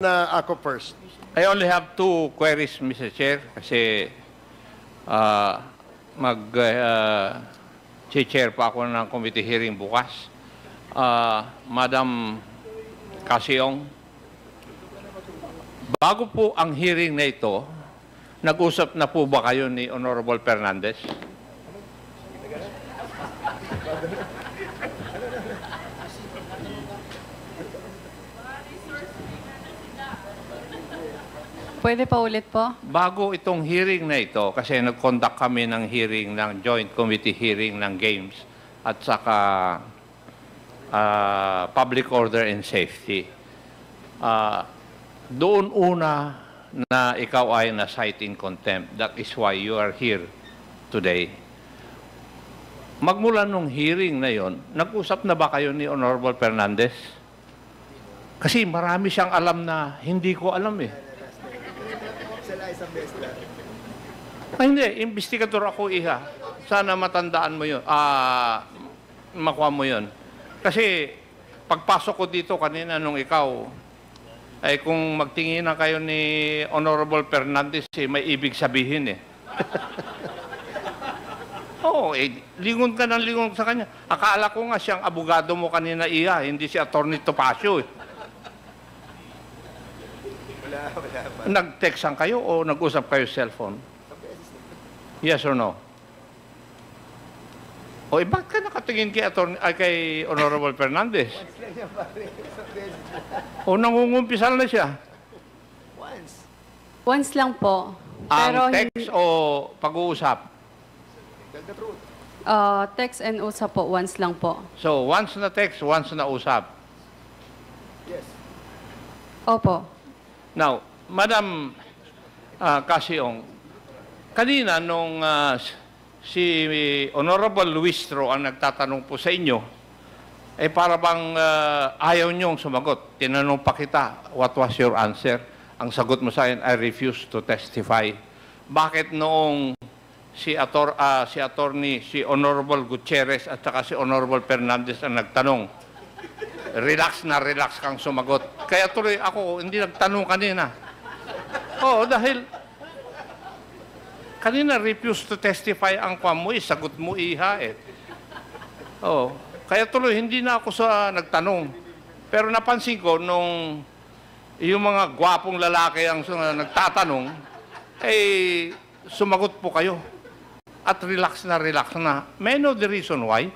Ako first. I only have two queries, Mr. Chair, kasi chair pa ako ng committee hearing bukas. Madam Casiong, bago po ang hearing na ito, nag-usap na po ba kayo ni Honorable Fernandez? Pwede pa ulit po? Bago itong hearing na ito, kasi nag-conduct kami ng hearing ng joint committee hearing ng Games at saka Public Order and Safety. Doon una na ikaw ay na-cite in contempt. That is why you are here today. Magmula nung hearing na yon, nag-usap na ba kayo ni Honorable Fernandez? Kasi marami siyang alam na hindi ko alam eh. Ay, hindi. Investigador ako, iha. Sana matandaan mo yun. Makuha mo yun. Kasi, pagpasok ko dito kanina nung ikaw, ay kung magtingin na kayo ni Honorable Fernandez, may ibig sabihin eh. Oo, lingon ka ng lingon sa kanya. Akala ko nga siyang abogado mo kanina, iha. Hindi si Atty. Topacio eh. Nag-textan kayo o nag-usap kayo cellphone? Yes or no? O bakit ka nakatingin kay Honorable Fernandez? O nangungumpisal na siya? Once lang po. Ang text o pag-uusap? Text and usap po, once lang po. So, once na text, once na usap. Opo. Now, Madam Casiong, kanina nung si Honorable Luistro ang nagtatanong po sa inyo, para bang ayaw niyong sumagot. Tinanong pa kita, what was your answer? Ang sagot mo sa akin, I refuse to testify. Bakit noong si Honorable Gutierrez at saka si Honorable Fernandez ang nagtanong, relax na relax kang sumagot. Kaya tuloy ako, hindi nagtanong kanina. Oo, dahil kanina refuse to testify ang kwam mo, sagot mo iha eh. Oo, kaya tuloy hindi na ako nagtanong. Pero napansin ko nung yung mga gwapong lalaki ang nagtatanong, sumagot po kayo. At relax na relax na. May I know the reason why?